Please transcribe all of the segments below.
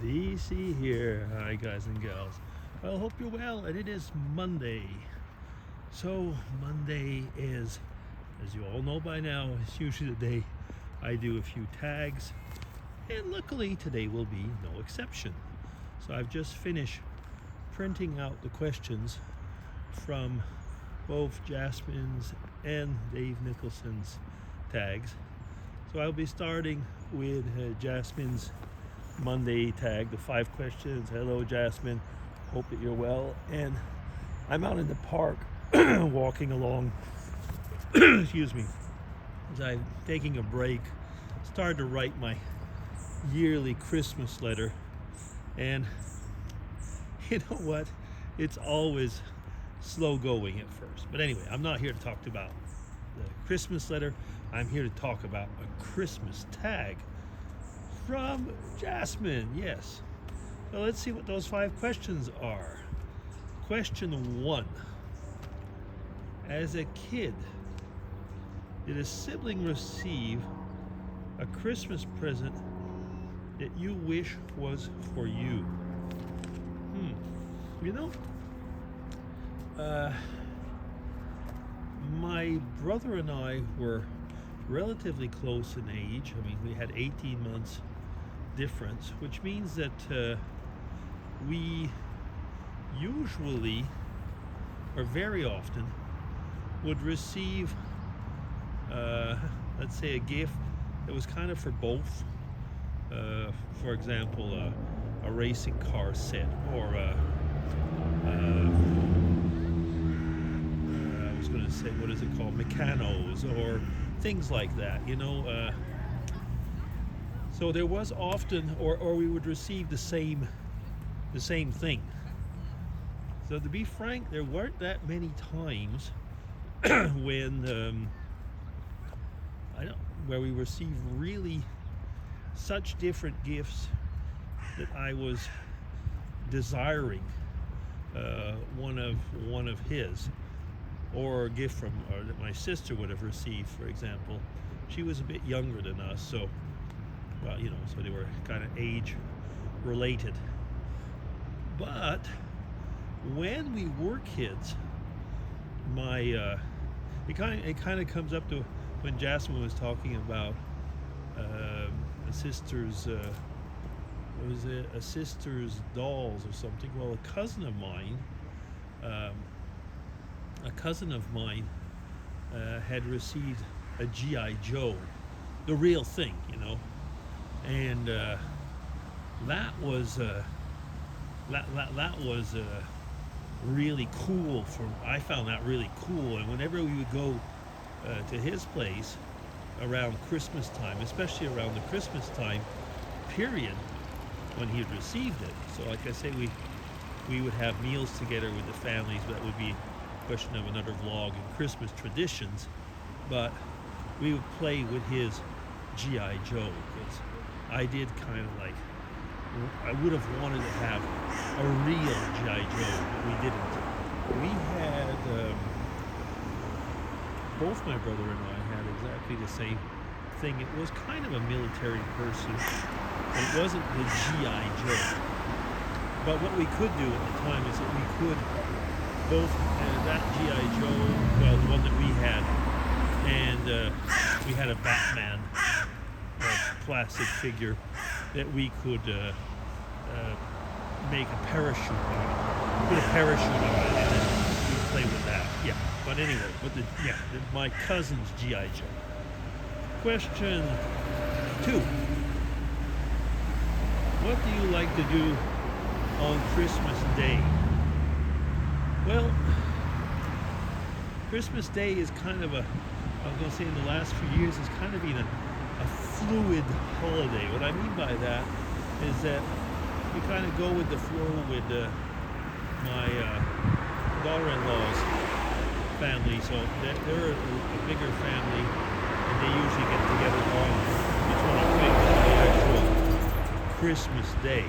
DC here. Hi guys and gals. Well, hope you're well, and it is Monday. So Monday is, as you all know by now, is usually the day I do a few tags, and luckily today will be no exception. So I've just finished printing out the questions from both Jasmine's and Dave Nicholson's tags. So I'll be starting with Jasmine's Monday tag, the 5 questions. Hello Jasmine, hope that you're well. And I'm out in the park walking along, excuse me, as I'm taking a break, started to write my yearly Christmas letter. And you know what, it's always slow going at first. But anyway, I'm not here to talk about the Christmas letter. I'm here to talk about a Christmas tag from Jasmine. Yes. So let's see what those 5 questions are. Question 1. As a kid, did a sibling receive a Christmas present that you wish was for you? You know, my brother and I were relatively close in age. I mean, we had 18 months difference, which means that we usually, or very often, would receive, let's say, a gift that was kind of for both. For example, a racing car set, or I was going to say, what is it called, mechanos, or things like that, you know. So there was often, or we would receive the same thing. So to be frank, there weren't that many times when where we received really such different gifts that I was desiring one of his, or a gift from, or that my sister would have received, for example. She was a bit younger than us, so, well, you know, so they were kind of age related. But when we were kids, my it kind of comes up to when Jasmine was talking about a sister's was it a sister's dolls or something. Well, a cousin of mine had received a G.I. Joe, the real thing, you know, and that was really cool. I found that really cool, and whenever we would go to his place around Christmas time, especially around the Christmas time period when he had received it. So like I say, we would have meals together with the families, but that would be a question of another vlog, and Christmas traditions. But we would play with his G.I. Joe, because I did kind of like, I would have wanted to have a real G.I. Joe, but we didn't. We had, both my brother and I had exactly the same thing. It was kind of a military person. It wasn't the G.I. Joe. But what we could do at the time is that we could both, that G.I. Joe, well, the one that we had, and we had a Batman plastic figure that we could make a parachute on it. Put a parachute on it, and then we'd play with that. Yeah. But anyway, my cousin's G.I. Joe. Question 2. What do you like to do on Christmas Day? Well, Christmas Day is kind of I was going to say, in the last few years, it's kind of been a fluid holiday. What I mean by that is that we kind of go with the flow with my daughter-in-law's family. So they're a bigger family, and they usually get together on the 25th, the actual Christmas Day.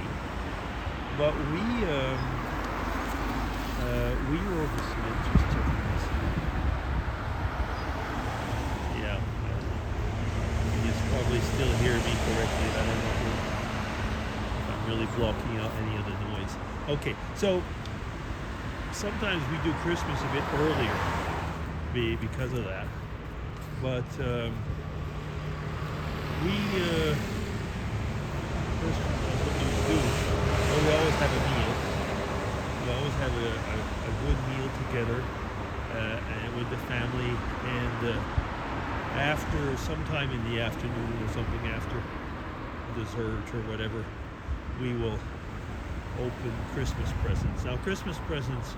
But we were over some interesting things. Yeah, you can probably still hear me correctly. I don't know if I'm really blocking out any of the noise. Okay, so sometimes we do Christmas a bit earlier because of that. But we first what we do, well, we always have a meal. We always have a good meal together and with the family, and after sometime in the afternoon or something, after dessert or whatever, we will open Christmas presents. Now, Christmas presents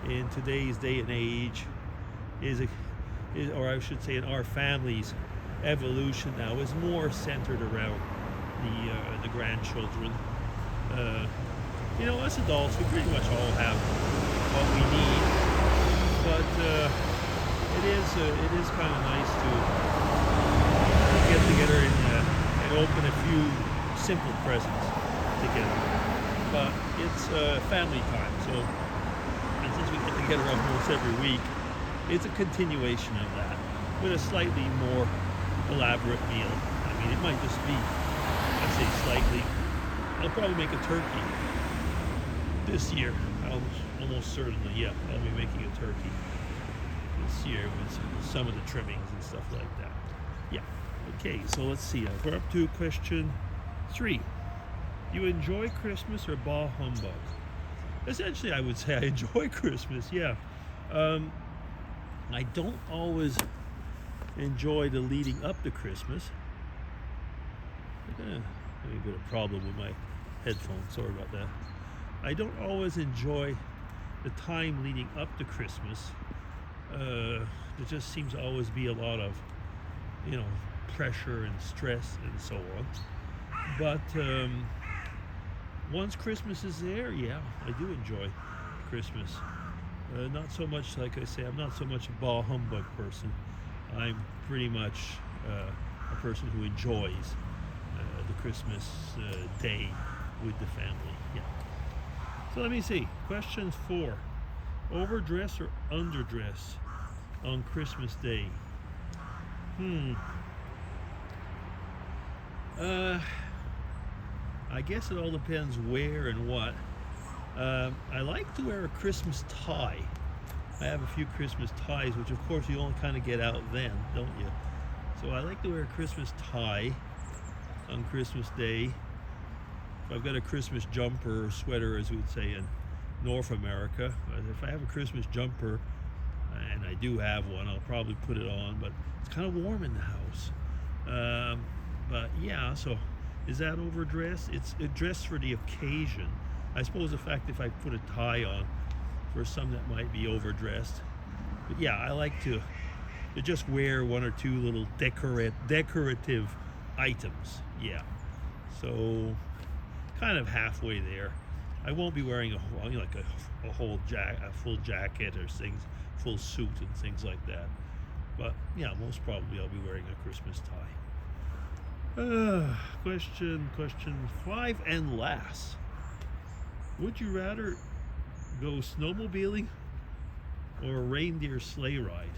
in today's day and age or I should say in our family's evolution now, is more centered around the grandchildren. Us adults, we pretty much all have what we need, but it is kind of nice to get together and open a few simple presents together. But it's family time, so and since we get together almost every week, it's a continuation of that with a slightly more elaborate meal. I mean, it might just be, I say slightly, I'll probably make a turkey this year. Almost certainly, yeah, I'll be making a turkey this year with some of the trimmings and stuff like that. Yeah. Okay, so let's see. We're up to question 3. You enjoy Christmas or bah humbug? Essentially, I would say I enjoy Christmas, yeah. I don't always enjoy the leading up to Christmas. I've got a problem with my headphones, sorry about that. I don't always enjoy the time leading up to Christmas. There just seems to always be a lot of, pressure and stress and so on. But once Christmas is there, yeah, I do enjoy Christmas. Not so much, like I say, I'm not so much a bah humbug person. I'm pretty much a person who enjoys the Christmas day with the family. Yeah. So let me see. Question 4. Overdress or underdress on Christmas Day? I guess it all depends where and what. I like to wear a Christmas tie. I have a few Christmas ties, which of course you only kind of get out then, don't you? So I like to wear a Christmas tie on Christmas Day. If I've got a Christmas jumper or sweater, as we would say in North America, if I have a Christmas jumper, and I do have one, I'll probably put it on, but it's kind of warm in the house. But yeah, so is that overdress? It's a dress for the occasion. I suppose the fact if I put a tie on, for some that might be overdressed. But yeah, I like to just wear one or two little decorative items. Yeah, so kind of halfway there. I won't be wearing a full jacket or things, full suit and things like that. But yeah, most probably I'll be wearing a Christmas tie. Question 5 and last. Would you rather go snowmobiling or a reindeer sleigh ride?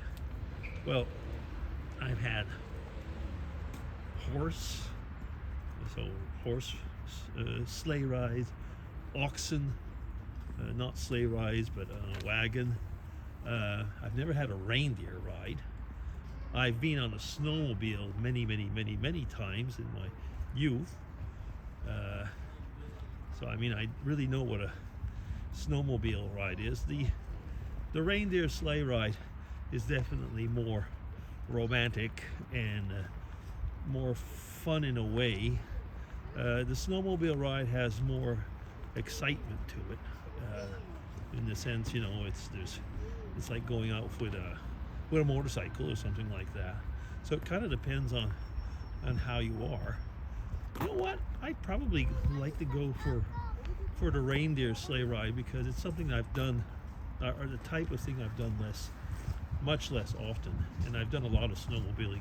Well, I've had horse sleigh rides, oxen, not sleigh rides, but a wagon. I've never had a reindeer ride. I've been on a snowmobile many times in my youth. So I mean, I really know what a snowmobile ride is. The reindeer sleigh ride is definitely more romantic and more fun in a way. The snowmobile ride has more excitement to it, in the sense, it's like going out with a motorcycle or something like that. So it kind of depends on how you are. You know what? I'd probably like to go for the reindeer sleigh ride, because it's something I've done, or the type of thing I've done much less often. And I've done a lot of snowmobiling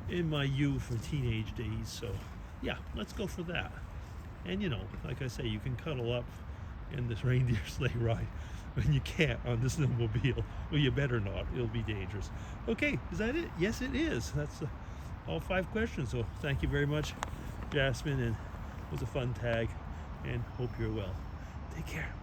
in my youth and teenage days. So yeah, let's go for that. And like I say, you can cuddle up in this reindeer sleigh ride when you can't on the snowmobile. Well, you better not. It'll be dangerous. Okay, is that it? Yes, it is. That's all 5 questions. So thank you very much, Jasmine, and was a fun tag, and hope you're well. Take care.